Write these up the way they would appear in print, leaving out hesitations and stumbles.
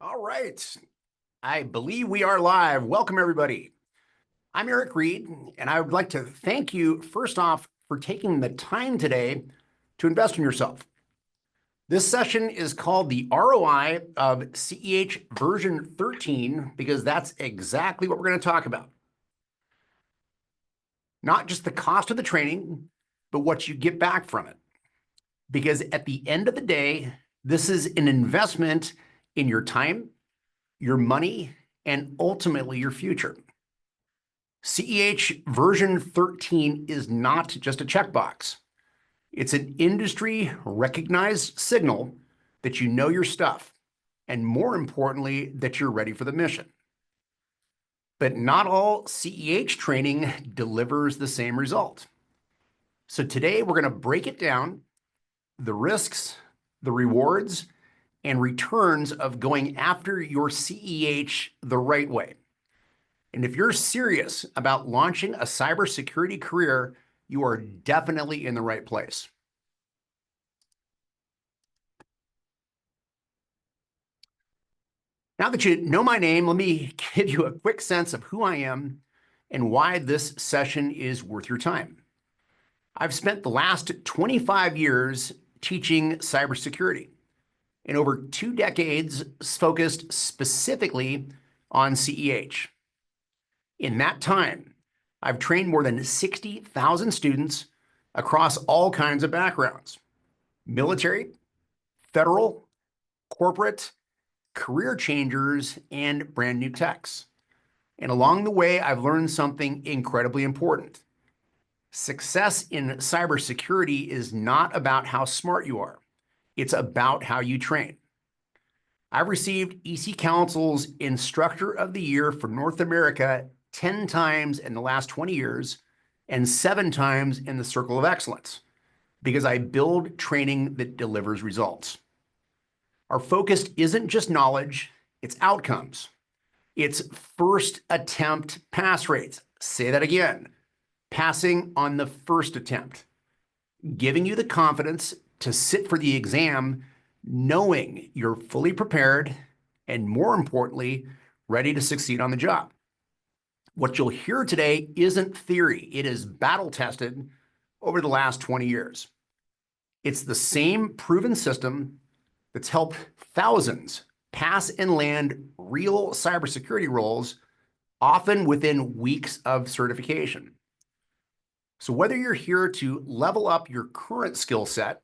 All right. I believe we are live. Welcome, everybody. I'm Eric Reed, and I would like to thank you, first off, for taking the time today to invest in yourself. This session is called the ROI of CEH version 13 because that's exactly what we're going to talk about. Not just the cost of the training, but what you get back from it. Because at the end of the day, this is an investment in your time, your money, and ultimately your future. CEH version 13 is not just a checkbox. It's an industry-recognized signal that you know your stuff, and more importantly, that you're ready for the mission. But not all CEH training delivers the same result. So today we're going to break it down, the risks, the rewards, and returns of going after your CEH the right way. And if you're serious about launching a cybersecurity career, you are definitely in the right place. Now that you know my name, let me give you a quick sense of who I am and why this session is worth your time. I've spent the last 25 years teaching cybersecurity and over 2 decades focused specifically on CEH. In that time, I've trained more than 60,000 students across all kinds of backgrounds: military, federal, corporate, career changers, and brand new techs. And along the way, I've learned something incredibly important. Success in cybersecurity is not about how smart you are. It's about how you train. I've received EC Council's Instructor of the Year for North America 10 times in the last 20 years and 7 times in the Circle of Excellence because I build training that delivers results. Our focus isn't just knowledge, it's outcomes. It's first attempt pass rates. Say that again. Passing on the first attempt. Giving you the confidence to sit for the exam knowing you're fully prepared and, more importantly, ready to succeed on the job. What you'll hear today isn't theory. It is battle-tested over the last 20 years. It's the same proven system that's helped thousands pass and land real cybersecurity roles, often within weeks of certification. So whether you're here to level up your current skill set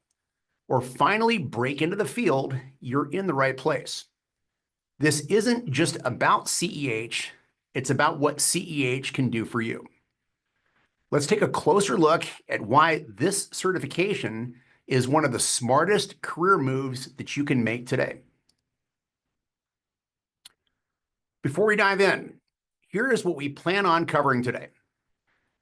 or finally break into the field, you're in the right place. This isn't just about CEH, it's about what CEH can do for you. Let's take a closer look at why this certification is one of the smartest career moves that you can make today. Before we dive in, here is what we plan on covering today.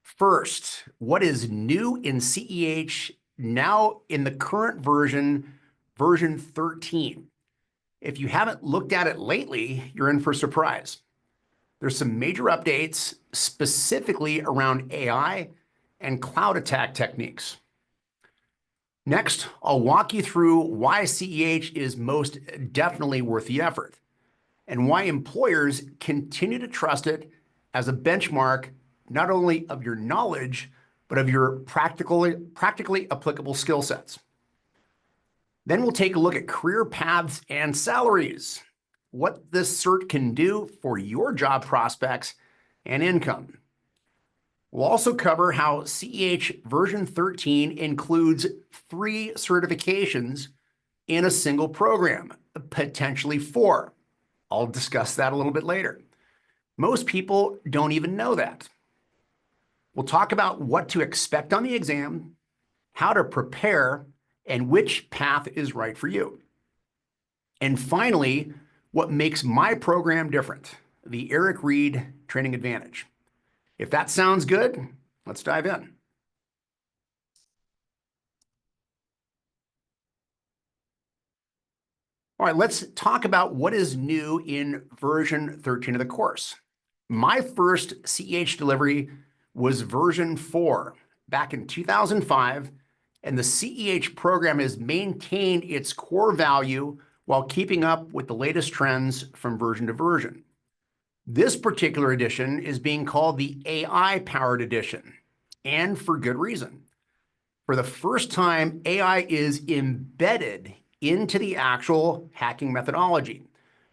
First, what is new in CEH now in the current version, version 13? If you haven't looked at it lately, you're in for a surprise. There's some major updates specifically around AI and cloud attack techniques. Next, I'll walk you through why CEH is most definitely worth the effort and why employers continue to trust it as a benchmark not only of your knowledge, but of your practically applicable skill sets. Then we'll take a look at career paths and salaries, what this cert can do for your job prospects and income. We'll also cover how CEH version 13 includes 3 certifications in a single program, potentially 4. I'll discuss that a little bit later. Most people don't even know that. We'll talk about what to expect on the exam, how to prepare, and which path is right for you. And finally, what makes my program different, the Eric Reed Training Advantage. If that sounds good, let's dive in. All right, let's talk about what is new in version 13 of the course. My first CEH delivery was version 4 back in 2005, and the CEH program has maintained its core value while keeping up with the latest trends from version to version. This particular edition is being called the AI-powered edition, and for good reason. For the first time, AI is embedded into the actual hacking methodology.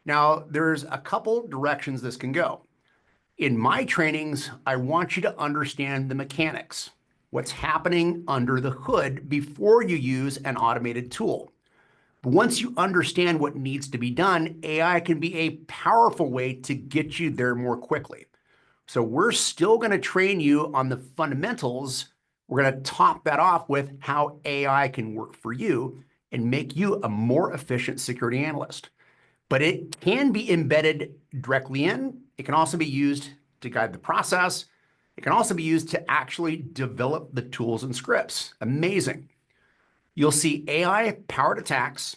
Now, there's a couple directions this can go. In my trainings, I want you to understand the mechanics, what's happening under the hood before you use an automated tool. But once you understand what needs to be done, AI can be a powerful way to get you there more quickly. So we're still going to train you on the fundamentals. We're going to top that off with how AI can work for you and make you a more efficient security analyst. But it can be embedded directly in. It can also be used to guide the process. It can also be used to actually develop the tools and scripts. Amazing. You'll see AI-powered attacks,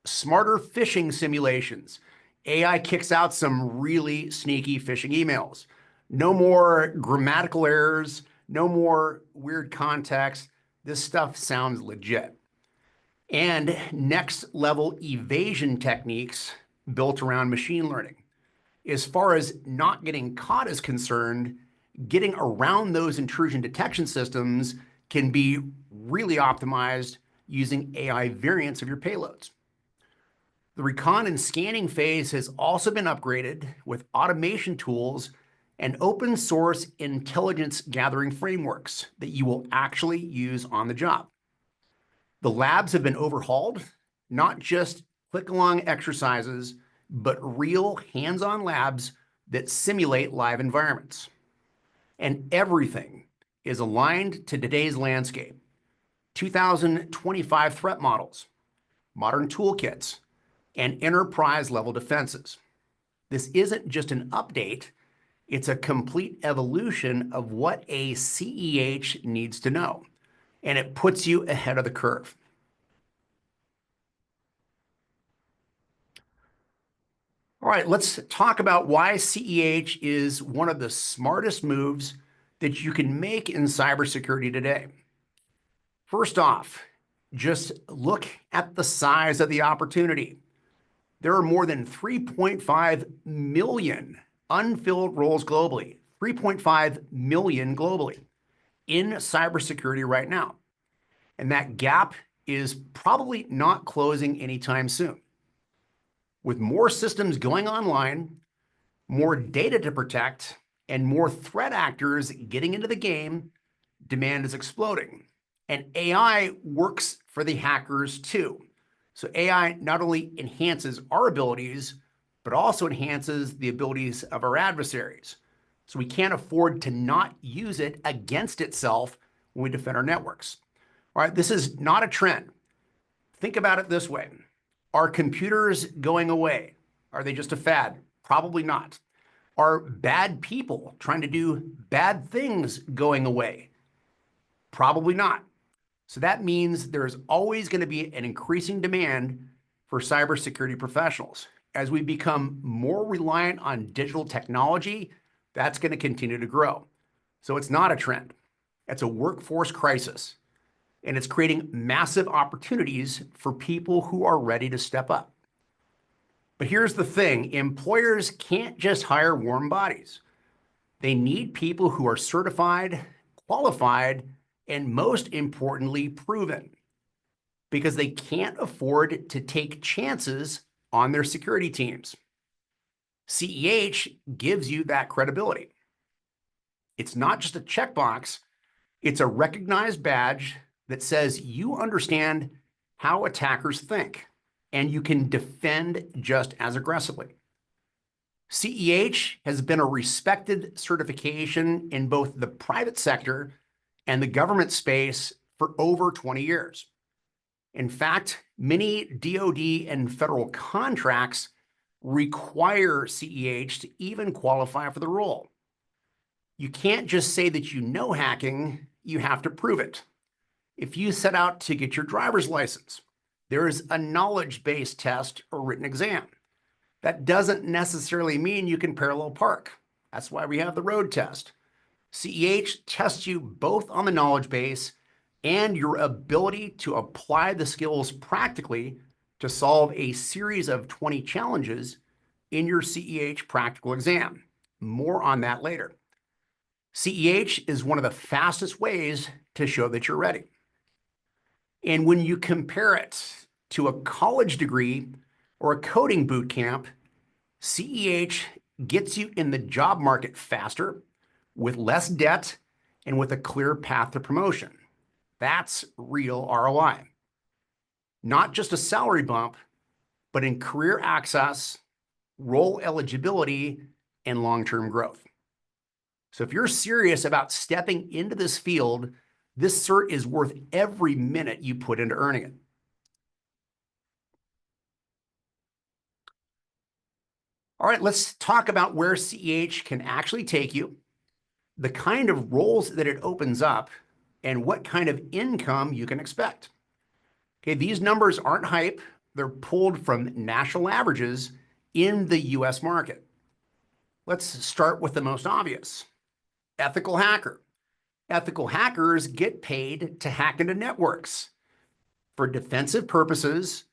smarter phishing simulations. AI kicks out some really sneaky phishing emails. No more grammatical errors, no more weird context. This stuff sounds legit. And next level evasion techniques built around machine learning. As far as not getting caught is concerned, getting around those intrusion detection systems can be really optimized using AI variants of your payloads. The recon and scanning phase has also been upgraded with automation tools and open source intelligence gathering frameworks that you will actually use on the job. The labs have been overhauled, not just click-along exercises, but real hands-on labs that simulate live environments. And everything is aligned to today's landscape. 2025 threat models, modern toolkits, and enterprise-level defenses. This isn't just an update, it's a complete evolution of what a CEH needs to know, and it puts you ahead of the curve. All right, let's talk about why CEH is one of the smartest moves that you can make in cybersecurity today. First off, just look at the size of the opportunity. There are more than 3.5 million unfilled roles globally, 3.5 million globally in cybersecurity right now. And that gap is probably not closing anytime soon. With more systems going online, more data to protect, and more threat actors getting into the game, demand is exploding. And AI works for the hackers too. So AI not only enhances our abilities, but also enhances the abilities of our adversaries. So we can't afford to not use it against itself when we defend our networks. All right, this is not a trend. Think about it this way. Are computers going away? Are they just a fad? Probably not. Are bad people trying to do bad things going away? Probably not. So that means there's always going to be an increasing demand for cybersecurity professionals. As we become more reliant on digital technology, that's going to continue to grow. So it's not a trend. It's a workforce crisis. And it's creating massive opportunities for people who are ready to step up. But here's the thing, employers can't just hire warm bodies. They need people who are certified, qualified, and most importantly, proven, because they can't afford to take chances on their security teams. CEH gives you that credibility. It's not just a checkbox, it's a recognized badge that says you understand how attackers think and you can defend just as aggressively. CEH has been a respected certification in both the private sector and the government space for over 20 years. In fact, many DoD and federal contracts require CEH to even qualify for the role. You can't just say that you know hacking, you have to prove it. If you set out to get your driver's license, there is a knowledge-based test or written exam. That doesn't necessarily mean you can parallel park. That's why we have the road test. CEH tests you both on the knowledge base and your ability to apply the skills practically to solve a series of 20 challenges in your CEH practical exam. More on that later. CEH is one of the fastest ways to show that you're ready. And when you compare it to a college degree or a coding boot camp, CEH gets you in the job market faster, with less debt, and with a clear path to promotion. That's real ROI. Not just a salary bump, but in career access, role eligibility, and long-term growth. So if you're serious about stepping into this field, this cert is worth every minute you put into earning it. All right, let's talk about where CEH can actually take you, the kind of roles that it opens up, and what kind of income you can expect. Okay, these numbers aren't hype. They're pulled from national averages in the US market. Let's start with the most obvious. Ethical hacker. Ethical hackers get paid to hack into networks for defensive purposes,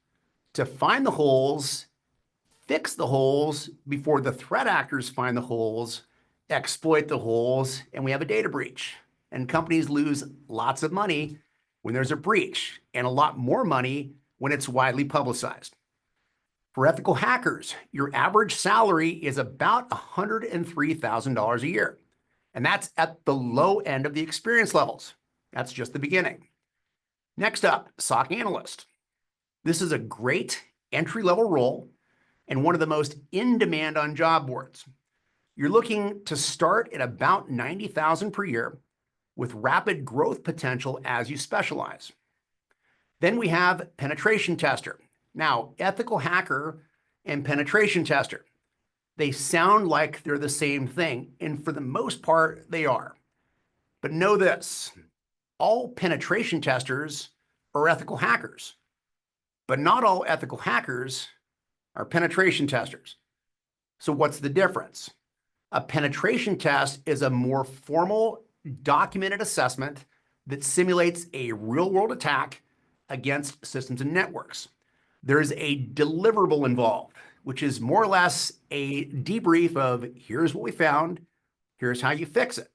to find the holes, fix the holes before the threat actors find the holes, exploit the holes, and we have a data breach. And companies lose lots of money when there's a breach, and a lot more money when it's widely publicized. For ethical hackers, your average salary is about $103,000 a year. And that's at the low end of the experience levels. That's just the beginning. Next up, SOC analyst. This is a great entry-level role and one of the most in demand on job boards. You're looking to start at about $90,000 per year with rapid growth potential as you specialize. Then we have penetration tester. Now, ethical hacker and penetration tester, they sound like they're the same thing, and for the most part, they are. But know this, all penetration testers are ethical hackers, but not all ethical hackers are penetration testers. So what's the difference? A penetration test is a more formal, documented assessment that simulates a real-world attack against systems and networks. There's a deliverable involved, which is more or less a debrief of here's what we found, here's how you fix it.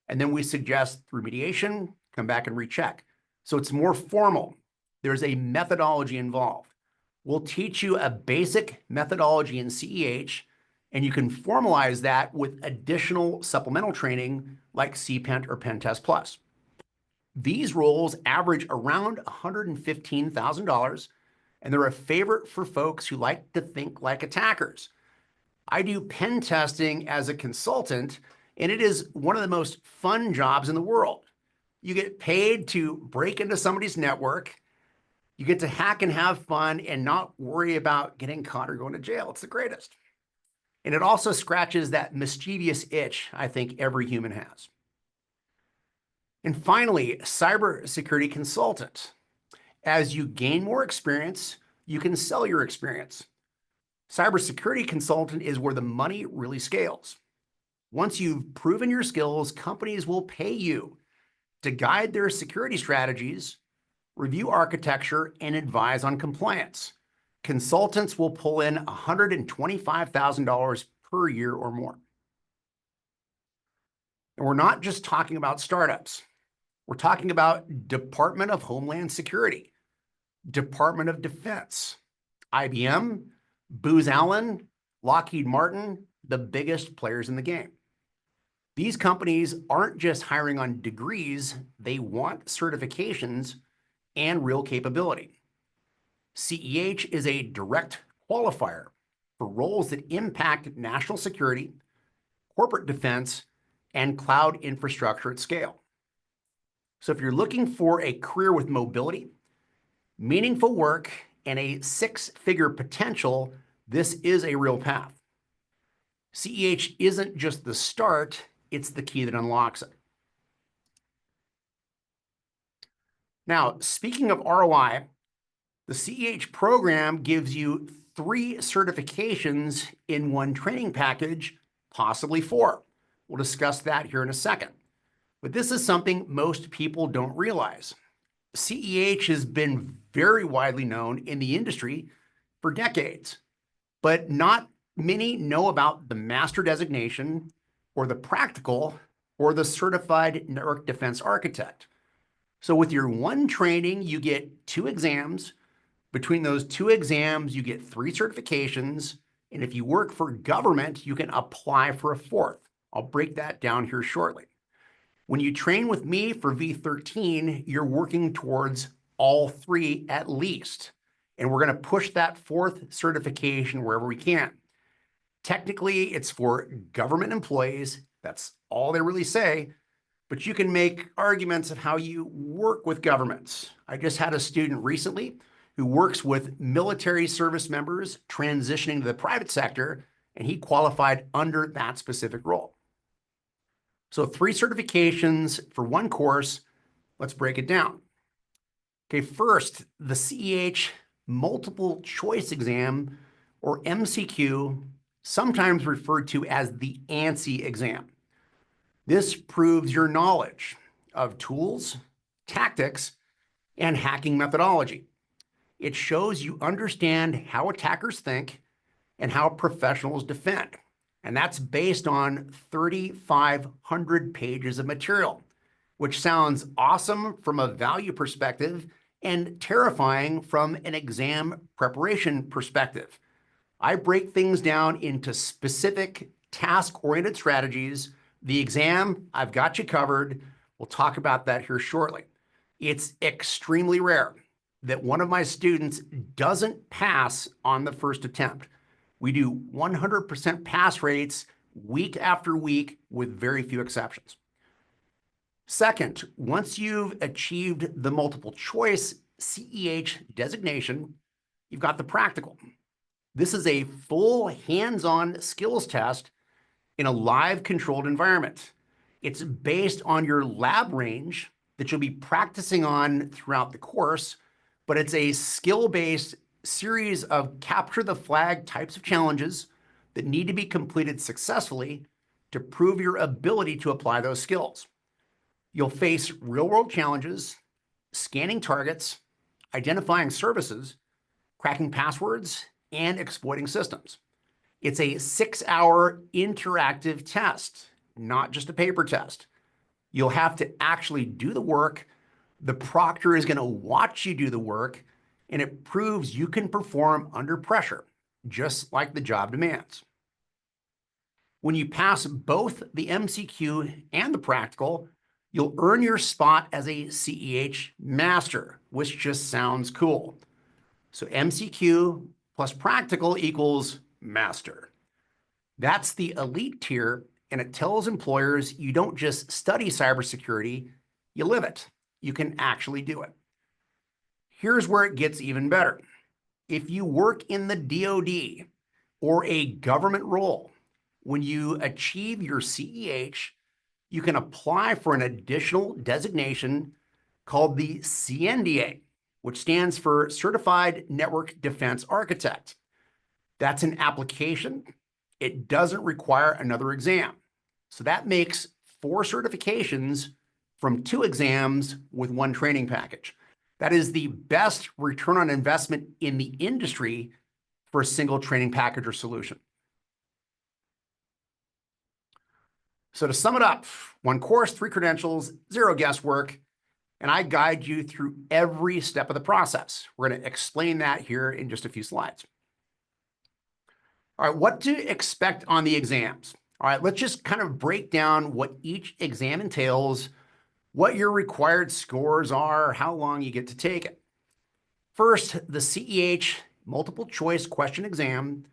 And then we suggest remediation, come back and recheck. So it's more formal. There's a methodology involved. We'll teach you a basic methodology in CEH, and you can formalize that with additional supplemental training like CPENT or Pentest Plus. These roles average around $115,000, and they're a favorite for folks who like to think like attackers. I do pen testing as a consultant, and it is one of the most fun jobs in the world. You get paid to break into somebody's network. You get to hack and have fun and not worry about getting caught or going to jail. It's the greatest. And it also scratches that mischievous itch I think every human has. And finally, cybersecurity consultant. As you gain more experience, you can sell your experience. Cybersecurity consultant is where the money really scales. Once you've proven your skills, companies will pay you to guide their security strategies, review architecture, and advise on compliance. Consultants will pull in $125,000 per year or more. And we're not just talking about startups. We're talking about Department of Homeland Security, Department of Defense, IBM, Booz Allen, Lockheed Martin, the biggest players in the game. These companies aren't just hiring on degrees, they want certifications and real capability. CEH is a direct qualifier for roles that impact national security, corporate defense, and cloud infrastructure at scale. So if you're looking for a career with mobility, meaningful work, and a six-figure potential, this is a real path. CEH isn't just the start, it's the key that unlocks it. Now, speaking of ROI, the CEH program gives you 3 certifications in one training package, possibly 4. We'll discuss that here in a second. But this is something most people don't realize. CEH has been very widely known in the industry for decades, but not many know about the master designation or the practical or the certified network defense architect. So with your one training, you get 2 exams. Between those 2 exams, you get 3 certifications. And if you work for government, you can apply for a 4th. I'll break that down here shortly. When you train with me for v13, you're working towards all 3 at least. And we're going to push that 4th certification wherever we can. Technically, it's for government employees. That's all they really say. But you can make arguments of how you work with governments. I just had a student recently who works with military service members transitioning to the private sector, and he qualified under that specific role. So 3 certifications for 1 course. Let's break it down. Okay, first, the CEH multiple choice exam, or MCQ, sometimes referred to as the ANSI exam. This proves your knowledge of tools, tactics, and hacking methodology. It shows you understand how attackers think and how professionals defend. And that's based on 3,500 pages of material, which sounds awesome from a value perspective and terrifying from an exam preparation perspective. I break things down into specific task-oriented strategies. The exam, I've got you covered. We'll talk about that here shortly. It's extremely rare that one of my students doesn't pass on the first attempt. We do 100% pass rates week after week with very few exceptions. Second, once you've achieved the multiple choice CEH designation, you've got the practical. This is a full hands-on skills test in a live controlled environment. It's based on your lab range that you'll be practicing on throughout the course, but it's a skill-based series of capture the flag types of challenges that need to be completed successfully to prove your ability to apply those skills. You'll face real-world challenges, scanning targets, identifying services, cracking passwords, and exploiting systems. It's a 6-hour interactive test, not just a paper test. You'll have to actually do the work. The proctor is going to watch you do the work, and it proves you can perform under pressure, just like the job demands. When you pass both the MCQ and the practical, you'll earn your spot as a CEH master, which just sounds cool. So MCQ plus practical equals master. That's the elite tier, and it tells employers you don't just study cybersecurity, you live it. You can actually do it. Here's where it gets even better. If you work in the DoD or a government role, when you achieve your CEH, you can apply for an additional designation called the CNDA, which stands for Certified Network Defense Architect. That's an application. It doesn't require another exam. So that makes 4 certifications from 2 exams with 1 training package. That is the best return on investment in the industry for a single training package or solution. So to sum it up, 1 course, 3 credentials, 0 guesswork, and I guide you through every step of the process. We're going to explain that here in just a few slides. All right, what to expect on the exams? All right, let's just kind of break down what each exam entails, what your required scores are, how long you get to take it. First, the CEH multiple choice question exam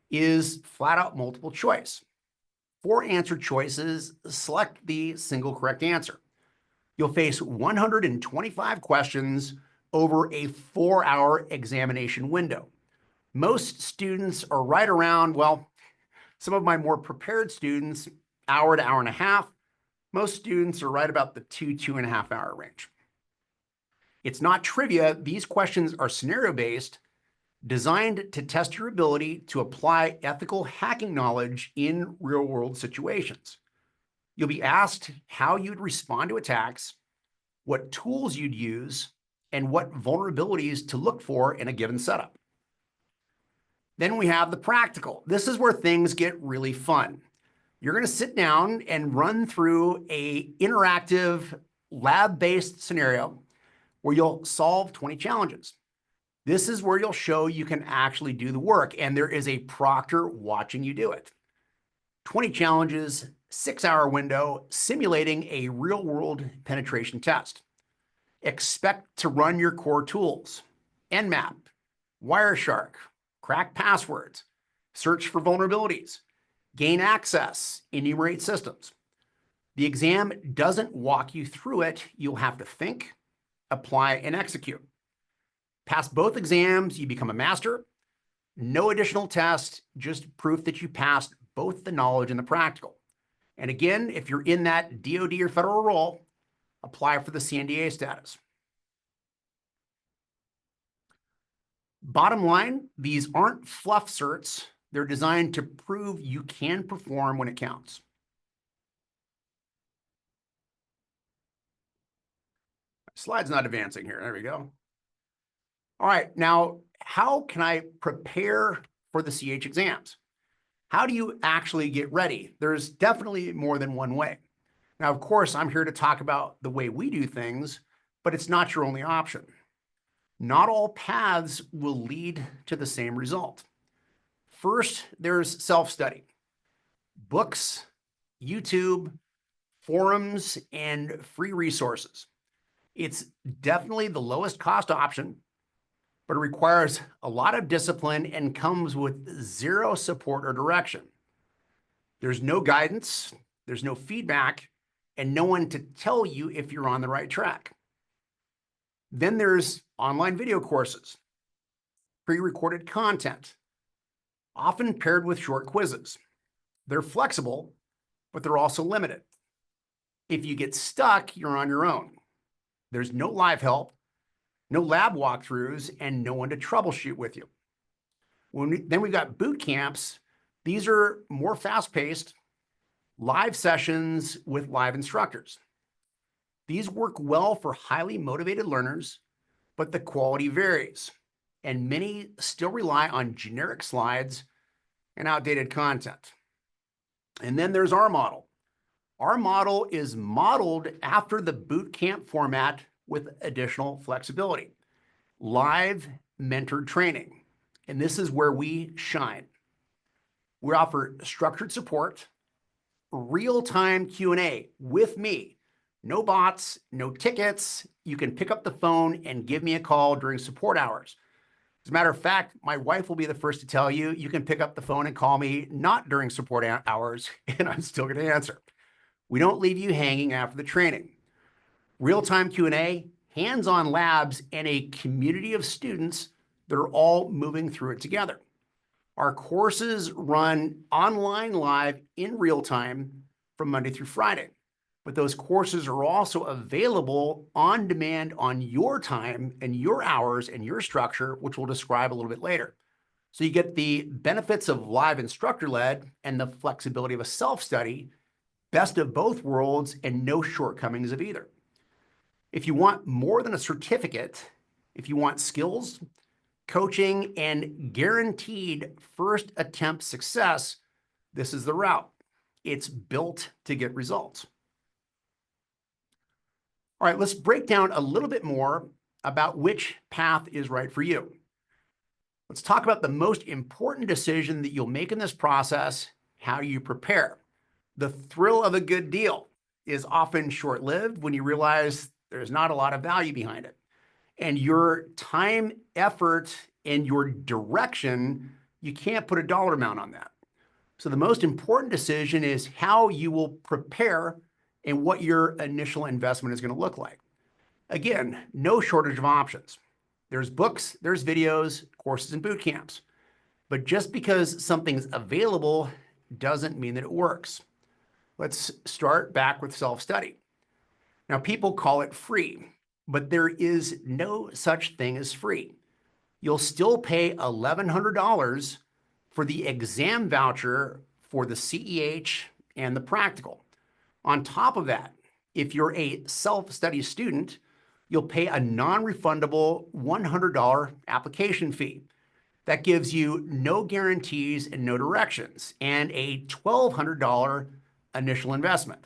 is flat out multiple choice. 4 answer choices, select the single correct answer. You'll face 125 questions over a 4-hour examination window. Most students are right around, well, some of my more prepared students, hour to hour and a half. Most students are right about the 2.5 hour range. It's not trivia. These questions are scenario-based, designed to test your ability to apply ethical hacking knowledge in real-world situations. You'll be asked how you'd respond to attacks, what tools you'd use, and what vulnerabilities to look for in a given setup. Then we have the practical. This is where things get really fun. You're going to sit down and run through an interactive lab-based scenario where you'll solve 20 challenges. This is where you'll show you can actually do the work, and there is a proctor watching you do it. 20 challenges, 6-hour window, simulating a real-world penetration test. Expect to run your core tools: Nmap, Wireshark, crack passwords, search for vulnerabilities, gain access, enumerate systems. The exam doesn't walk you through it. You'll have to think, apply, and execute. Pass both exams, you become a master. No additional test, just proof that you passed both the knowledge and the practical. And again, if you're in that DoD or federal role, apply for the CNDA status. Bottom line, these aren't fluff certs. They're designed to prove you can perform when it counts. Slide's not advancing here. There we go. All right, now, how can I prepare for the CEH exams? How do you actually get ready? There's definitely more than one way. Now, of course, I'm here to talk about the way we do things, but it's not your only option. Not all paths will lead to the same result. First, there's self-study. Books, YouTube, forums, and free resources. It's definitely the lowest cost option, but it requires a lot of discipline and comes with zero support or direction. There's no guidance, there's no feedback, and no one to tell you if you're on the right track. Then there's online video courses, pre-recorded content, often paired with short quizzes. They're flexible, but they're also limited. If you get stuck, you're on your own. There's no live help, no lab walkthroughs, and no one to troubleshoot with you. Then we've got boot camps. These are more fast-paced, live sessions with live instructors. These work well for highly motivated learners, but the quality varies, and many still rely on generic slides and outdated content. And then there's our model. Our model is modeled after the boot camp format with additional flexibility. Live mentored training, and this is where we shine. We offer structured support, real-time Q&A with me. No bots, no tickets. You can pick up the phone and give me a call during support hours. As a matter of fact, my wife will be the first to tell you, you can pick up the phone and call me not during support hours, and I'm still going to answer. We don't leave you hanging after the training. Real-time Q&A, hands-on labs, and a community of students that are all moving through it together. Our courses run online live in real time from Monday through Friday. But those courses are also available on demand on your time and your hours and your structure, which we'll describe a little bit later. So you get the benefits of live instructor-led and the flexibility of a self-study, best of both worlds, and no shortcomings of either. If you want more than a certificate, if you want skills, coaching, and guaranteed first attempt success, this is the route. It's built to get results. All right, let's break down a little bit more about which path is right for you. Let's talk about the most important decision that you'll make in this process: how you prepare. The thrill of a good deal is often short-lived when you realize there's not a lot of value behind it. And your time, effort, and your direction, you can't put a dollar amount on that. So the most important decision is how you will prepare and what your initial investment is going to look like. Again, no shortage of options. There's books, there's videos, courses, and boot camps. But just because something's available doesn't mean that it works. Let's start back with self-study. Now, people call it free, but there is no such thing as free. You'll still pay $1,100 for the exam voucher for the CEH and the practical. On top of that, if you're a self-study student, you'll pay a non-refundable $100 application fee. That gives you no guarantees and no directions, and a $1,200 initial investment.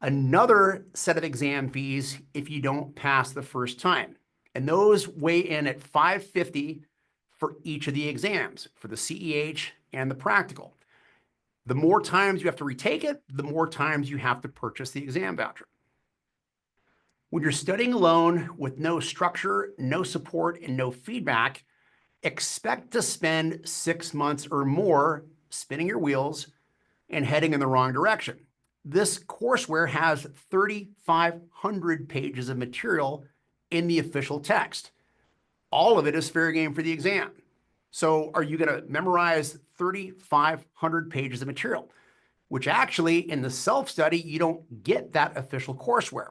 Another set of exam fees if you don't pass the first time. And those weigh in at $550 for each of the exams, for the CEH and the practical. The more times you have to retake it, the more times you have to purchase the exam voucher. When you're studying alone with no structure, no support, and no feedback, expect to spend 6 months or more spinning your wheels and heading in the wrong direction. This courseware has 3,500 pages of material in the official text. All of it is fair game for the exam. So are you going to memorize 3,500 pages of material? Which actually, in the self-study, you don't get that official courseware.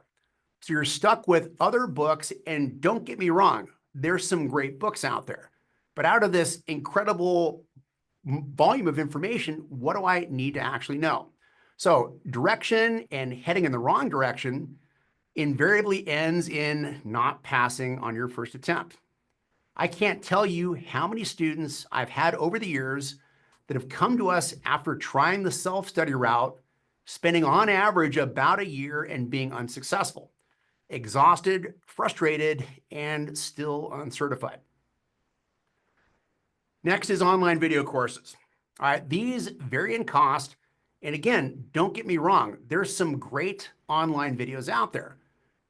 So you're stuck with other books, and don't get me wrong, there's some great books out there. But out of this incredible volume of information, what do I need to actually know? So direction and heading in the wrong direction invariably ends in not passing on your first attempt. I can't tell you how many students I've had over the years that have come to us after trying the self-study route, spending on average about a year and being unsuccessful, exhausted, frustrated, and still uncertified. Next is online video courses. All right, these vary in cost. And again, don't get me wrong, there's some great online videos out there,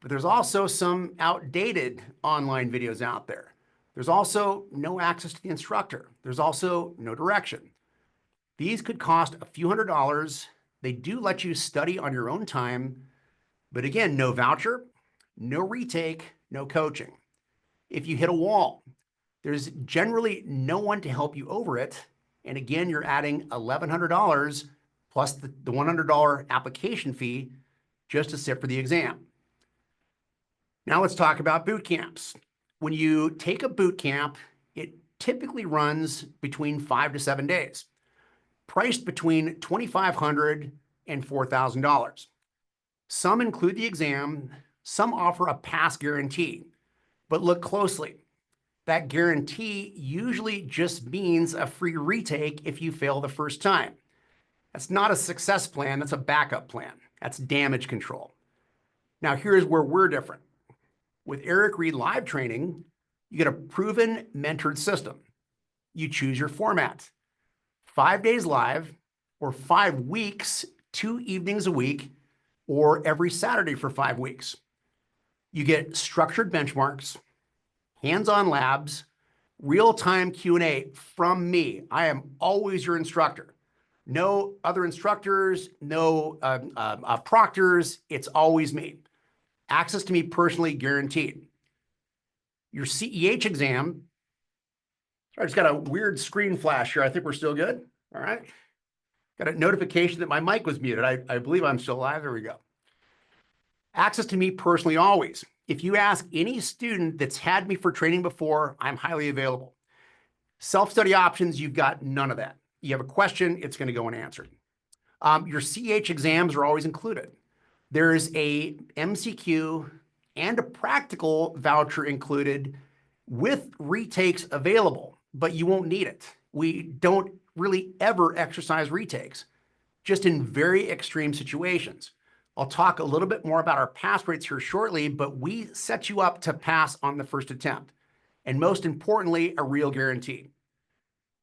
but there's also some outdated online videos out there. There's also no access to the instructor. There's also no direction. These could cost a few $100s. They do let you study on your own time, but again, no voucher, no retake, no coaching. If you hit a wall, there's generally no one to help you over it. And again, you're adding $1,100 plus the $100 application fee just to sit for the exam. Now let's talk about boot camps. When you take a boot camp, it typically runs between 5 to 7 days, priced between $2,500 and $4,000. Some include the exam, some offer a pass guarantee, but look closely. That guarantee usually just means a free retake if you fail the first time. That's not a success plan, that's a backup plan. That's damage control. Now here's where we're different. With Eric Reed live training, you get a proven mentored system. You choose your format. 5 days live, or 5 weeks, 2 evenings a week, or every Saturday for 5 weeks. You get structured benchmarks, hands-on labs, real-time Q&A from me. I am always your instructor. No other instructors, no proctors. It's always me. Access to me personally guaranteed. Your CEH exam. I just got a weird screen flash here. I think we're still good. All right. Got a notification that my mic was muted. I believe I'm still live. There we go. Access to me personally always. If you ask any student that's had me for training before, I'm highly available. Self-study options, you've got none of that. You have a question, it's going to go unanswered. Your CEH exams are always included. There's a MCQ and a practical voucher included with retakes available, but you won't need it. We don't really ever exercise retakes, just in very extreme situations. I'll talk a little bit more about our pass rates here shortly, but we set you up to pass on the first attempt. And most importantly, a real guarantee.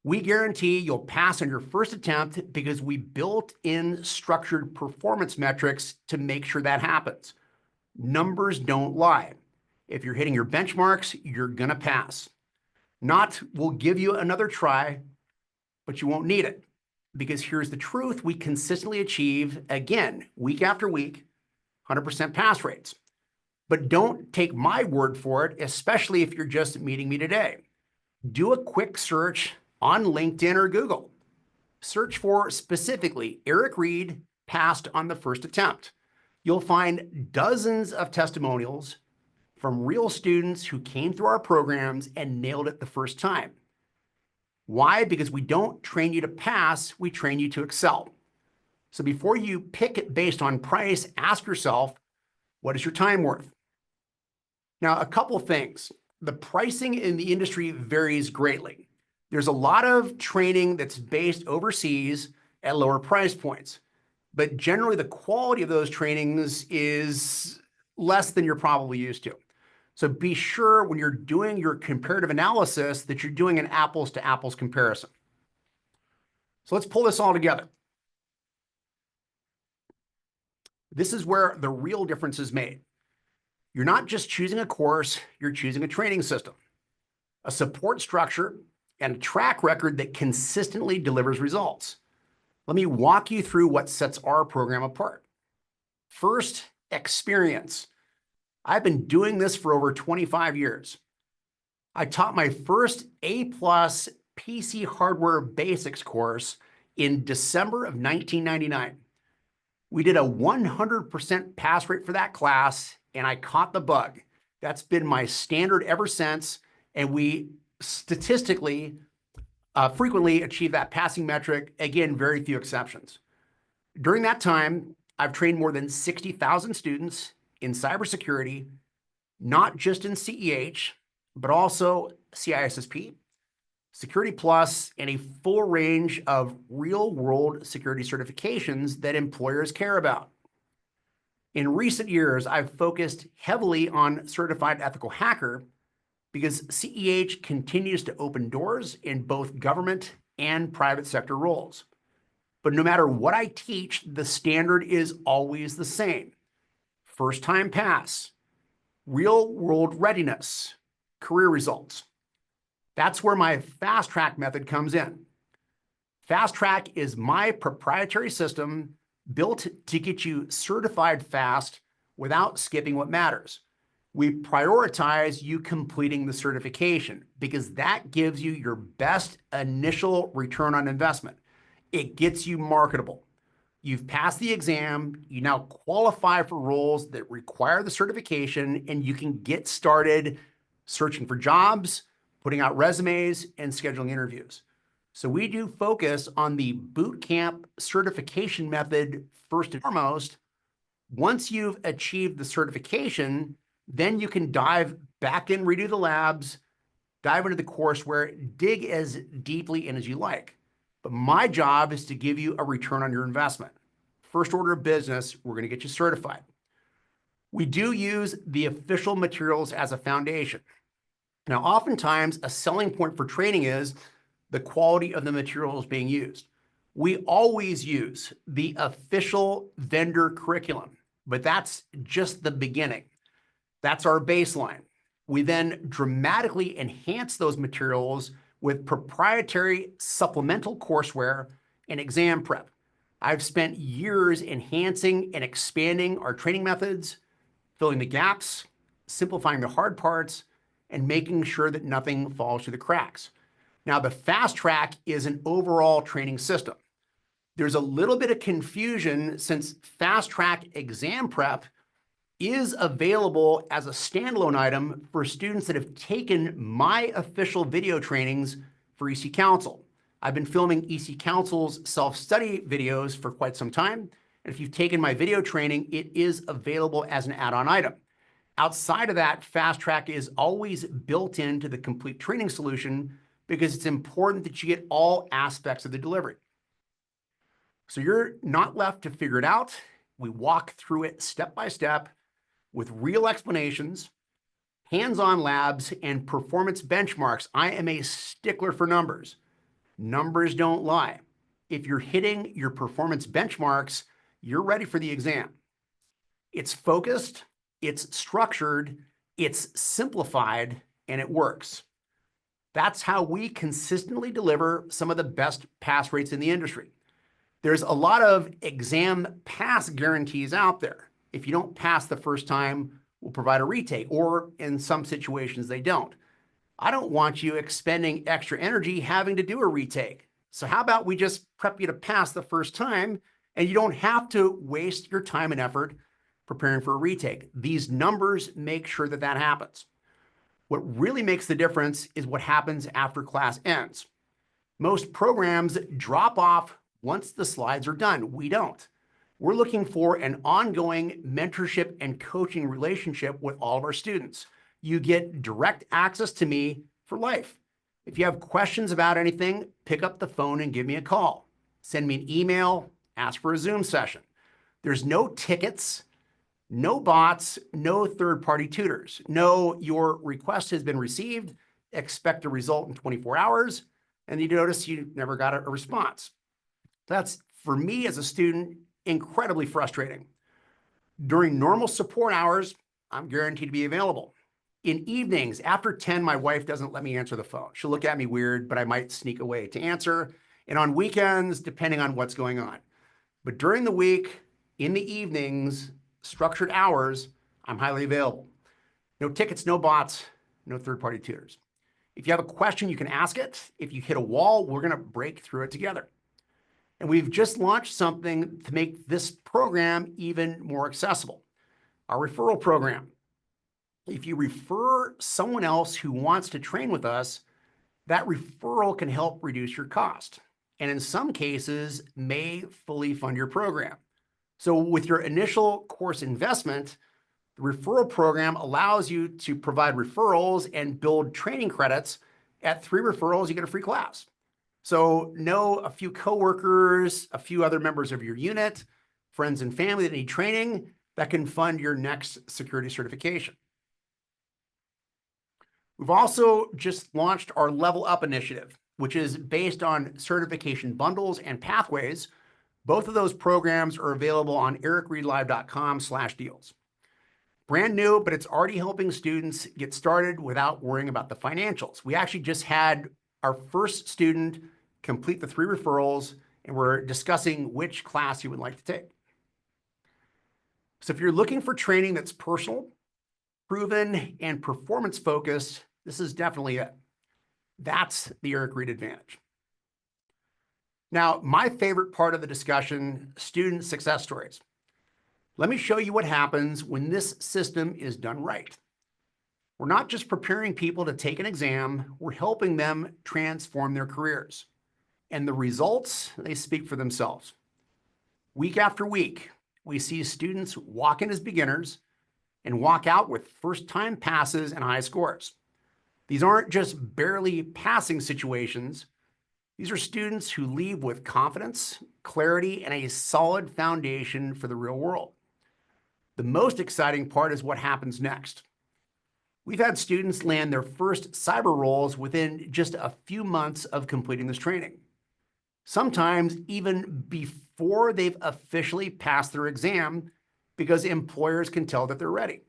We guarantee you'll pass on your first attempt because we built in structured performance metrics to make sure that happens. Numbers don't lie. If you're hitting your benchmarks, you're going to pass. Not, we'll give you another try, but you won't need it. Because here's the truth, we consistently achieve, again, week after week, 100% pass rates. But don't take my word for it, especially if you're just meeting me today. Do a quick search on LinkedIn or Google. Search for specifically Eric Reed passed on the first attempt. You'll find dozens of testimonials from real students who came through our programs and nailed it the first time. Why? Because we don't train you to pass, we train you to excel. So before you pick it based on price, ask yourself, what is your time worth? Now, a couple things. The pricing in the industry varies greatly. There's a lot of training that's based overseas at lower price points, but generally the quality of those trainings is less than you're probably used to. So be sure when you're doing your comparative analysis that you're doing an apples to apples comparison. So let's pull this all together. This is where the real difference is made. You're not just choosing a course, you're choosing a training system, a support structure, and a track record that consistently delivers results. Let me walk you through what sets our program apart. First, experience. I've been doing this for over 25 years. I taught my first A-plus PC hardware basics course in December of 1999. We did a 100% pass rate for that class, and I caught the bug. That's been my standard ever since, and we statistically frequently achieve that passing metric. Again, very few exceptions. During that time, I've trained more than 60,000 students in cybersecurity, not just in CEH, but also CISSP, Security Plus, and a full range of real-world security certifications that employers care about. In recent years, I've focused heavily on Certified Ethical Hacker because CEH continues to open doors in both government and private sector roles. But no matter what I teach, the standard is always the same. First-time pass, real-world readiness, career results. That's where my Fast Track method comes in. Fast Track is my proprietary system built to get you certified fast without skipping what matters. We prioritize you completing the certification because that gives you your best initial return on investment. It gets you marketable. You've passed the exam, you now qualify for roles that require the certification, and you can get started searching for jobs, putting out resumes, and scheduling interviews. So we do focus on the bootcamp certification method first and foremost. Once you've achieved the certification, then you can dive back in, redo the labs, dive into the courseware, dig as deeply in as you like. But my job is to give you a return on your investment. First order of business, we're going to get you certified. We do use the official materials as a foundation. Now, oftentimes, a selling point for training is the quality of the materials being used. We always use the official vendor curriculum, but that's just the beginning. That's our baseline. We then dramatically enhance those materials with proprietary supplemental courseware and exam prep. I've spent years enhancing and expanding our training methods, filling the gaps, simplifying the hard parts, and making sure that nothing falls through the cracks. Now, the Fast Track is an overall training system. There's a little bit of confusion since Fast Track exam prep is available as a standalone item for students that have taken my official video trainings for EC Council. I've been filming EC Council's self-study videos for quite some time, and if you've taken my video training, it is available as an add-on item. Outside of that, Fast Track is always built into the complete training solution because it's important that you get all aspects of the delivery. So you're not left to figure it out. We walk through it step by step with real explanations, hands-on labs, and performance benchmarks. I am a stickler for numbers. Numbers don't lie. If you're hitting your performance benchmarks, you're ready for the exam. It's focused, it's structured, it's simplified, and it works. That's how we consistently deliver some of the best pass rates in the industry. There's a lot of exam pass guarantees out there. If you don't pass the first time, we'll provide a retake, or in some situations they don't. I don't want you expending extra energy having to do a retake. So how about we just prep you to pass the first time, and you don't have to waste your time and effort preparing for a retake. These numbers make sure that that happens. What really makes the difference is what happens after class ends. Most programs drop off once the slides are done. We don't. We're looking for an ongoing mentorship and coaching relationship with all of our students. You get direct access to me for life. If you have questions about anything, pick up the phone and give me a call. Send me an email, ask for a Zoom session. There's no tickets, no bots, no third-party tutors. No, your request has been received, expect a result in 24 hours, and you notice you never got a response. That's, for me as a student, incredibly frustrating. During normal support hours, I'm guaranteed to be available. In evenings, after 10, my wife doesn't let me answer the phone. She'll look at me weird, but I might sneak away to answer. And on weekends, depending on what's going on. But during the week, in the evenings, structured hours, I'm highly available. No tickets, no bots, no third-party tutors. If you have a question, you can ask it. If you hit a wall, we're going to break through it together. And we've just launched something to make this program even more accessible, our referral program. If you refer someone else who wants to train with us, that referral can help reduce your cost, and in some cases may fully fund your program. So with your initial course investment, the referral program allows you to provide referrals and build training credits. At 3 referrals, you get a free class. So know a few coworkers, a few other members of your unit, friends and family that need training that can fund your next security certification. We've also just launched our Level Up initiative, which is based on certification bundles and pathways. Both of those programs are available on ericreedlive.com/deals. Brand new, but it's already helping students get started without worrying about the financials. We actually just had our first student complete the 3 referrals, and we're discussing which class you would like to take. So if you're looking for training that's personal, proven, and performance-focused, this is definitely it. That's the Eric Reed advantage. Now, my favorite part of the discussion, student success stories. Let me show you what happens when this system is done right. We're not just preparing people to take an exam, we're helping them transform their careers. And the results, they speak for themselves. Week after week, we see students walk in as beginners and walk out with first-time passes and high scores. These aren't just barely passing situations. These are students who leave with confidence, clarity, and a solid foundation for the real world. The most exciting part is what happens next. We've had students land their first cyber roles within just a few months of completing this training. Sometimes even before they've officially passed their exam, because employers can tell that they're ready.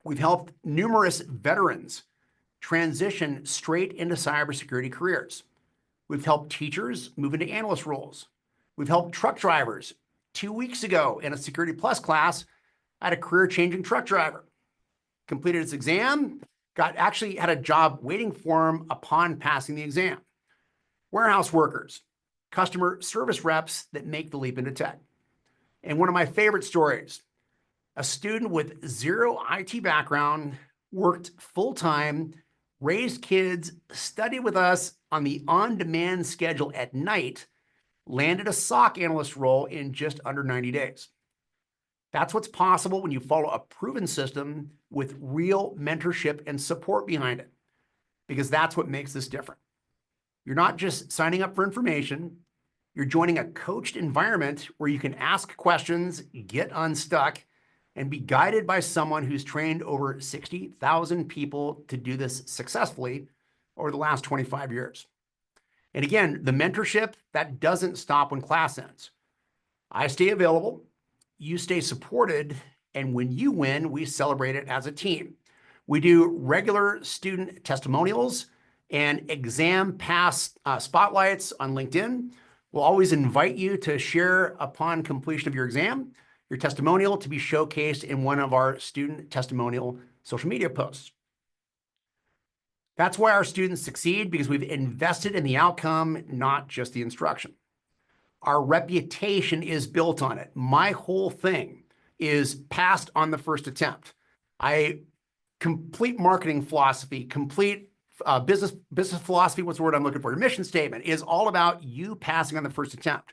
We've helped numerous veterans transition straight into cybersecurity careers. We've helped teachers move into analyst roles. We've helped truck drivers. 2 weeks ago in a Security Plus class, I had a career-changing truck driver. Completed his exam, actually had a job waiting for him upon passing the exam. Warehouse workers, customer service reps that make the leap into tech. And one of my favorite stories, a student with 0 IT background, worked full-time, raised kids, studied with us on the on-demand schedule at night, landed a SOC analyst role in just under 90 days. That's what's possible when you follow a proven system with real mentorship and support behind it, because that's what makes this different. You're not just signing up for information, you're joining a coached environment where you can ask questions, get unstuck, and be guided by someone who's trained over 60,000 people to do this successfully over the last 25 years. And again, the mentorship, that doesn't stop when class ends. I stay available, you stay supported, and when you win, we celebrate it as a team. We do regular student testimonials and exam pass spotlights on LinkedIn. We'll always invite you to share upon completion of your exam, your testimonial to be showcased in one of our student testimonial social media posts. That's why our students succeed, because we've invested in the outcome, not just the instruction. Our reputation is built on it. My whole thing is passed on the first attempt. Complete marketing philosophy, complete business philosophy, what's the word I'm looking for? Your mission statement is all about you passing on the first attempt.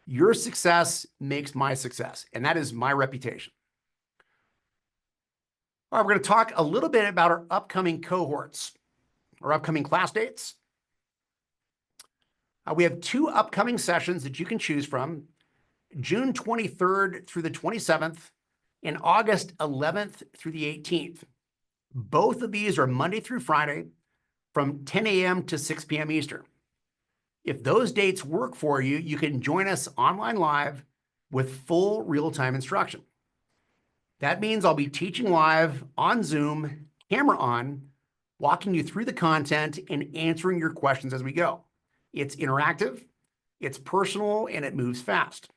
Your success makes my success, and that is my reputation. All right, we're going to talk a little bit about our upcoming cohorts, our upcoming class dates. We have 2 upcoming sessions that you can choose from, June 23rd through the 27th and August 11th through the 18th. Both of these are Monday through Friday from 10 a.m. to 6 p.m. Eastern. If those dates work for you, you can join us online live with full real-time instruction. That means I'll be teaching live on Zoom, camera on, walking you through the content and answering your questions as we go. It's interactive, it's personal, and it moves fast.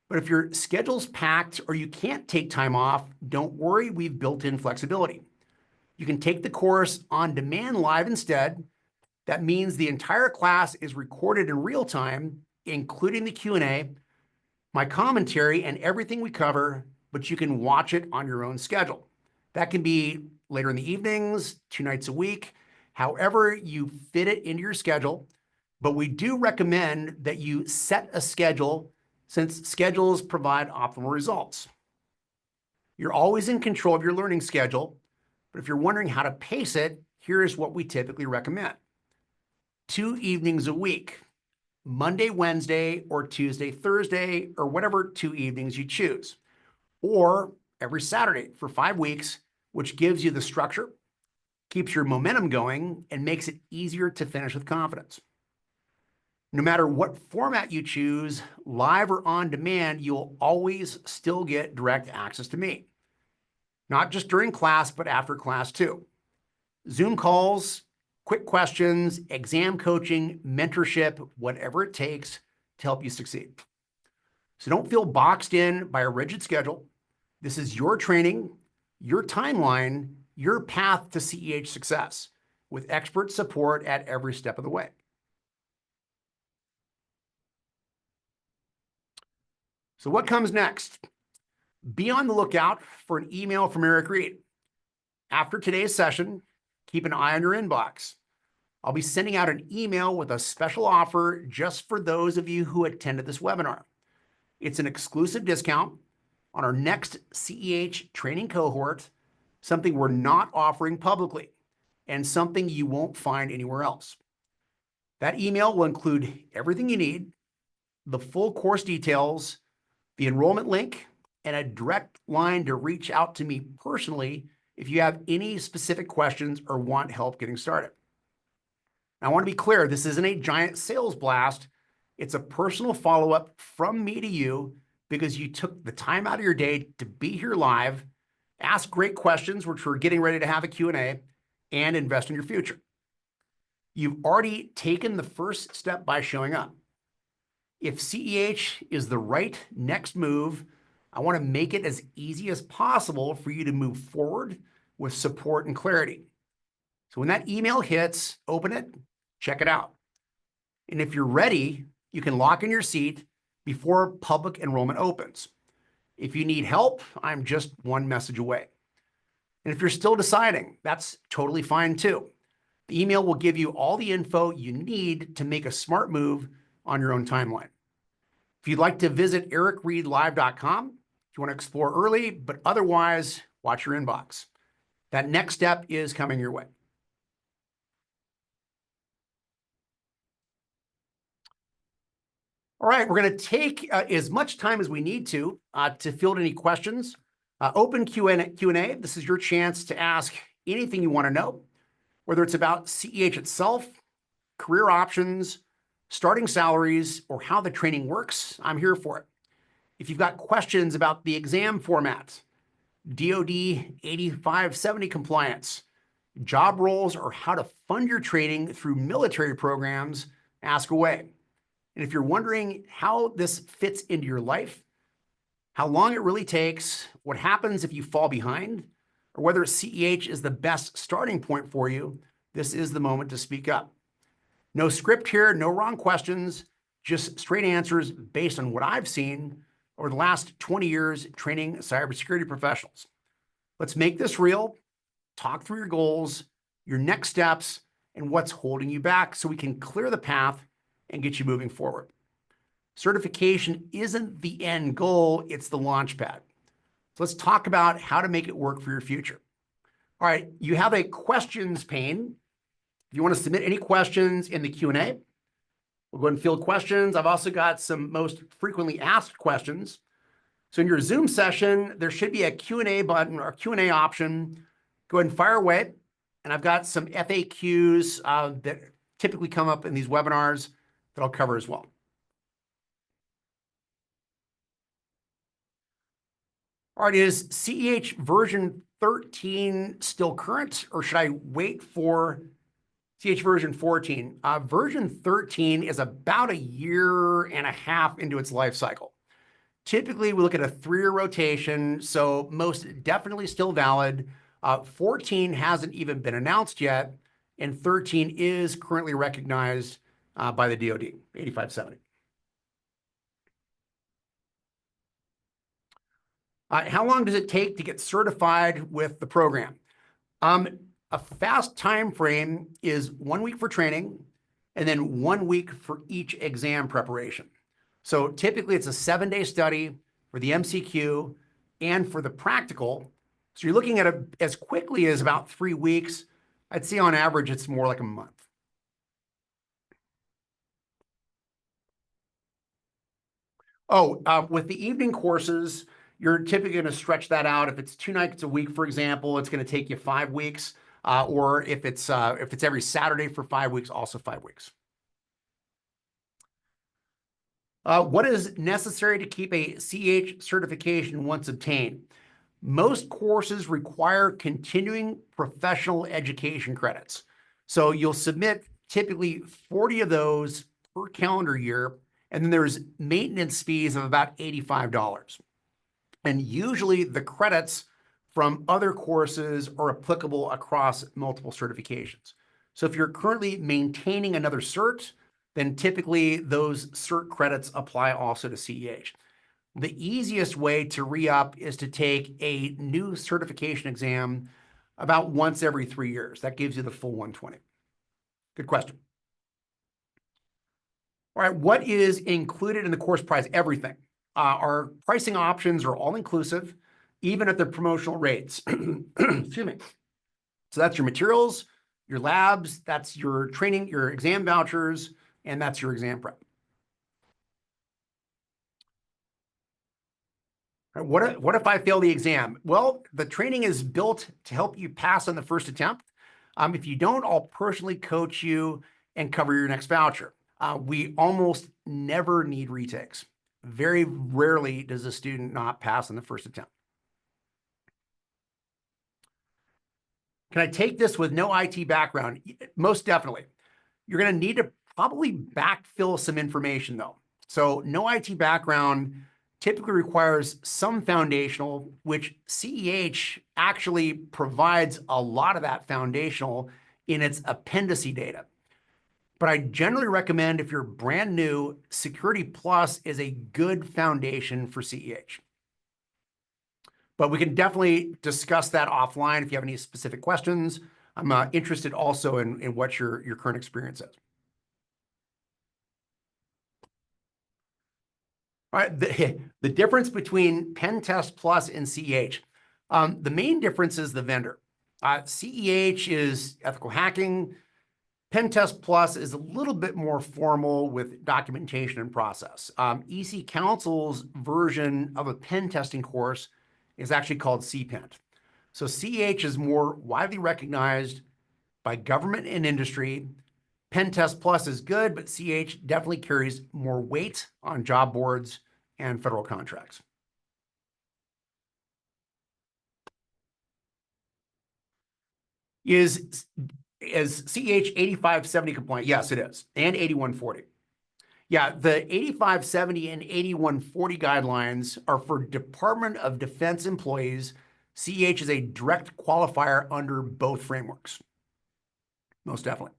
But if your schedule's packed or you can't take time off, don't worry, we've built in flexibility. You can take the course on demand live instead. That means the entire class is recorded in real time, including the Q&A, my commentary, and everything we cover, but you can watch it on your own schedule. That can be later in the evenings, 2 nights a week, however you fit it into your schedule. But we do recommend that you set a schedule since schedules provide optimal results. You're always in control of your learning schedule, but if you're wondering how to pace it, here's what we typically recommend. 2 evenings a week, Monday, Wednesday, or Tuesday, Thursday, or whatever 2 evenings you choose. Or every Saturday for 5 weeks, which gives you the structure, keeps your momentum going, and makes it easier to finish with confidence. No matter what format you choose, live or on demand, you'll always still get direct access to me. Not just during class, but after class too. Zoom calls, quick questions, exam coaching, mentorship, whatever it takes to help you succeed. So don't feel boxed in by a rigid schedule. This is your training, your timeline, your path to CEH success with expert support at every step of the way. So what comes next? Be on the lookout for an email from Eric Reed. After today's session, keep an eye on your inbox. I'll be sending out an email with a special offer just for those of you who attended this webinar. It's an exclusive discount on our next CEH training cohort, something we're not offering publicly, and something you won't find anywhere else. That email will include everything you need, the full course details, the enrollment link, and a direct line to reach out to me personally if you have any specific questions or want help getting started. Now, I want to be clear, this isn't a giant sales blast. It's a personal follow-up from me to you because you took the time out of your day to be here live, ask great questions, which we're getting ready to have a Q&A, and invest in your future. You've already taken the first step by showing up. If CEH is the right next move, I want to make it as easy as possible for you to move forward with support and clarity. So when that email hits, open it, check it out. And if you're ready, you can lock in your seat before public enrollment opens. If you need help, I'm just one message away. And if you're still deciding, that's totally fine too. The email will give you all the info you need to make a smart move on your own timeline. If you'd like to visit ericreedlive.com, if you want to explore early, but otherwise, watch your inbox. That next step is coming your way. All right, we're going to take as much time as we need to field any questions. Open Q&A. This is your chance to ask anything you want to know, whether it's about CEH itself, career options, starting salaries, or how the training works. I'm here for it. If you've got questions about the exam format, DoD 8570 compliance, job roles, or how to fund your training through military programs, ask away. And if you're wondering how this fits into your life, how long it really takes, what happens if you fall behind, or whether CEH is the best starting point for you, this is the moment to speak up. No script here, no wrong questions, just straight answers based on what I've seen over the last 20 years training cybersecurity professionals. Let's make this real, talk through your goals, your next steps, and what's holding you back so we can clear the path and get you moving forward. Certification isn't the end goal, it's the launch pad. So let's talk about how to make it work for your future. All right, you have a questions pane. If you want to submit any questions in the Q&A, we'll go ahead and field questions. I've also got some most frequently asked questions. So in your Zoom session, there should be a Q&A button or Q&A option. Go ahead and fire away. And I've got some FAQs that typically come up in these webinars that I'll cover as well. All right, is CEH version 13 still current, or should I wait for CEH version 14? Version 13 is about a year and a half into its life cycle. Typically, we look at a 3-year rotation, so most definitely still valid. 14 hasn't even been announced yet, and 13 is currently recognized by the DoD, 8570. How long does it take to get certified with the program? A fast time frame is 1 week for training and then 1 week for each exam preparation. So typically it's a 7-day study for the MCQ and for the practical. So you're looking at it as quickly as about 3 weeks. I'd say on average, it's more like a month. With the evening courses, you're typically going to stretch that out. If it's 2 nights a week, for example, it's going to take you 5 weeks. Or if it's every Saturday for 5 weeks, also 5 weeks. What is necessary to keep a CEH certification once obtained? Most courses require continuing professional education credits. So you'll submit typically 40 of those per calendar year, and then there's maintenance fees of about $85. And usually the credits from other courses are applicable across multiple certifications. So if you're currently maintaining another cert, then typically those cert credits apply also to CEH. The easiest way to re-up is to take a new certification exam about once every 3 years. That gives you the full 120. Good question. All right, what is included in the course price? Everything. Our pricing options are all inclusive, even at the promotional rates. Excuse me. So that's your materials, your labs, that's your training, your exam vouchers, and that's your exam prep. What if I fail the exam? Well, the training is built to help you pass on the first attempt. If you don't, I'll personally coach you and cover your next voucher. We almost never need retakes. Very rarely does a student not pass on the first attempt. Can I take this with no IT background? Most definitely. You're going to need to probably backfill some information though. So no IT background typically requires some foundational, which CEH actually provides a lot of that foundational in its appendice data. But I generally recommend if you're brand new, Security Plus is a good foundation for CEH. But we can definitely discuss that offline if you have any specific questions. I'm interested also in what your current experience is. All right, the difference between Pen Test Plus and CEH. The main difference is the vendor. CEH is ethical hacking. Pen Test Plus is a little bit more formal with documentation and process. EC Council's version of a pen testing course is actually called CPENT. So CEH is more widely recognized by government and industry. Pen Test Plus is good, but CEH definitely carries more weight on job boards and federal contracts. Is CEH 8570 compliant? Yes, it is, and 8140. Yeah, the 8570 and 8140 guidelines are for Department of Defense employees. CEH is a direct qualifier under both frameworks. Most definitely.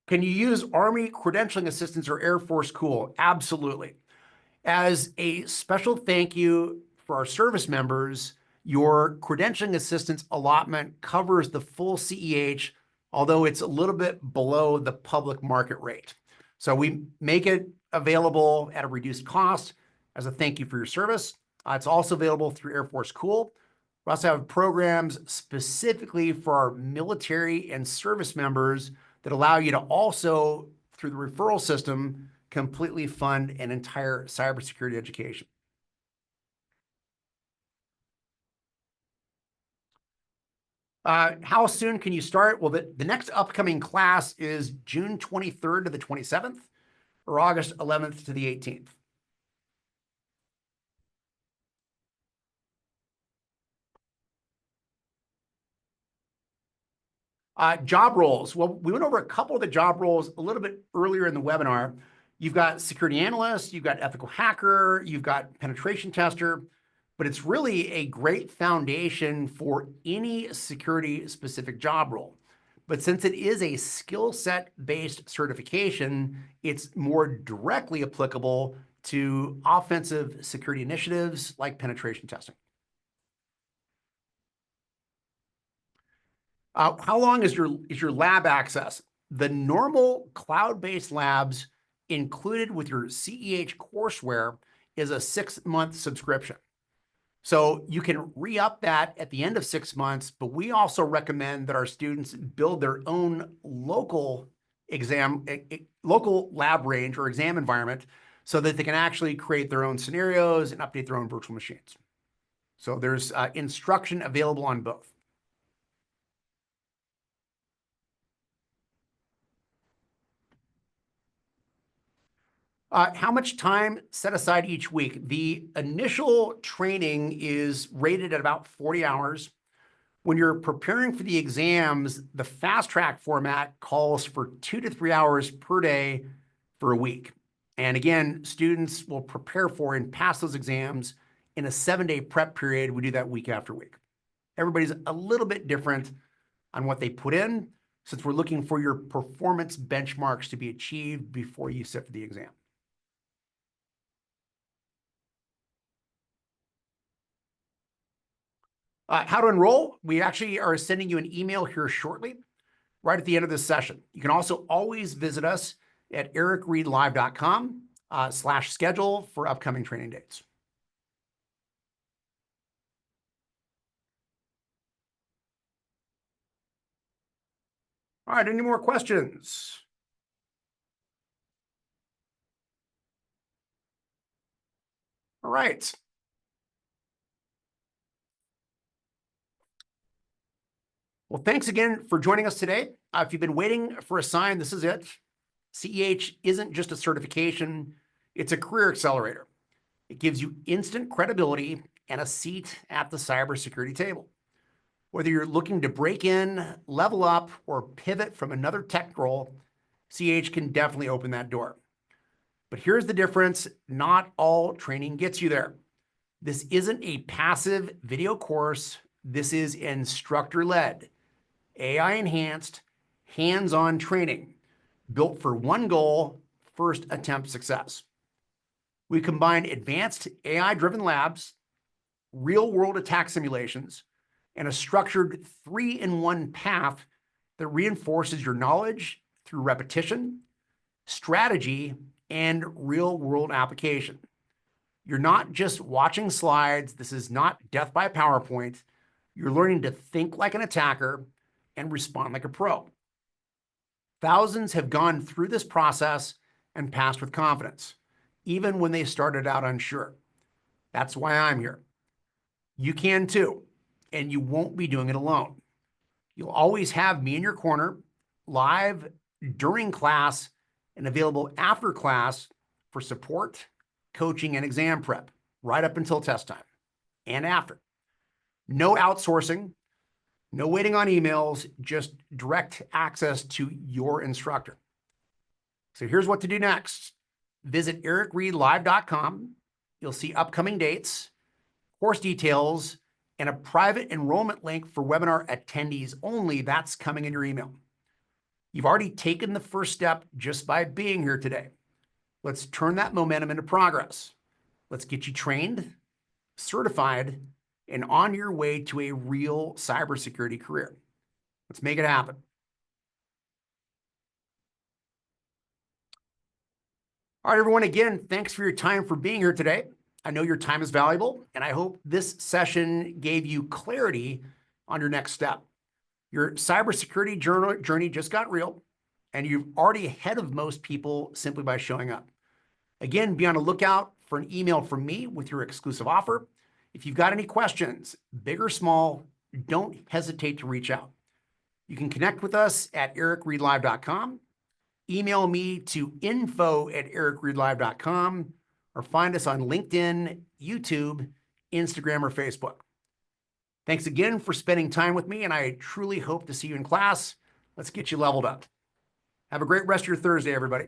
Can you use Army credentialing assistance or Air Force COOL? Absolutely. As a special thank you for our service members, your credentialing assistance allotment covers the full CEH, although it's a little bit below the public market rate. So we make it available at a reduced cost. as a thank you for your service. It's also available through Air Force Cool. We also have programs specifically for our military and service members that allow you to also, through the referral system, completely fund an entire cybersecurity education. How soon can you start? Well, the next upcoming class is June 23rd to the 27th, or August 11th to the 18th. Job roles. Well, we went over a couple of the job roles a little bit earlier in the webinar. You've got security analyst, you've got ethical hacker, you've got penetration tester, but it's really a great foundation for any security specific job role. But since it is a skill set based certification, it's more directly applicable to offensive security initiatives like penetration testing. How long is your lab access? The normal cloud-based labs included with your CEH courseware is a 6-month subscription. So you can re-up that at the end of 6 months, but we also recommend that our students build their own local local lab range or exam environment so that they can actually create their own scenarios and update their own virtual machines. So there's instruction available on both. How much time set aside each week? The initial training is rated at about 40 hours. When you're preparing for the exams, the fast track format calls for 2 to 3 hours per day for a week. And again, students will prepare for and pass those exams in a 7-day prep period. We do that week after week. Everybody's a little bit different on what they put in, since we're looking for your performance benchmarks to be achieved before you sit for the exam. How to enroll? We actually are sending you an email here shortly, right at the end of this session. You can also always visit us at ericreedlive.com/schedule for upcoming training dates. All right, any more questions? All right. Well, thanks again for joining us today. If you've been waiting for a sign, this is it. CEH isn't just a certification, it's a career accelerator. It gives you instant credibility and a seat at the cybersecurity table. Whether you're looking to break in, level up, or pivot from another tech role, CEH can definitely open that door. But here's the difference. Not all training gets you there. This isn't a passive video course. This is instructor-led, AI-enhanced, hands-on training built for one goal: first attempt success. We combine advanced AI-driven labs, real-world attack simulations, and a structured 3-in-1 path that reinforces your knowledge through repetition, strategy, and real-world application. You're not just watching slides. This is not death by PowerPoint. You're learning to think like an attacker and respond like a pro. Thousands have gone through this process and passed with confidence, even when they started out unsure. That's why I'm here. You can too, and you won't be doing it alone. You'll always have me in your corner, live during class and available after class for support, coaching, and exam prep, right up until test time and after. No outsourcing, no waiting on emails, just direct access to your instructor. So here's what to do next. Visit ericreedlive.com. You'll see upcoming dates, course details, and a private enrollment link for webinar attendees only. That's coming in your email. You've already taken the first step just by being here today. Let's turn that momentum into progress. Let's get you trained, certified, and on your way to a real cybersecurity career. Let's make it happen. All right, everyone, again, thanks for your time for being here today. I know your time is valuable, and I hope this session gave you clarity on your next step. Your cybersecurity journey just got real, and you're already ahead of most people simply by showing up. Again, be on the lookout for an email from me with your exclusive offer. If you've got any questions, big or small, don't hesitate to reach out. You can connect with us at ericreedlive.com, email me to info@ericreedlive.com, or find us on LinkedIn, YouTube, Instagram, or Facebook. Thanks again for spending time with me, and I truly hope to see you in class. Let's get you leveled up. Have a great rest of your Thursday, everybody.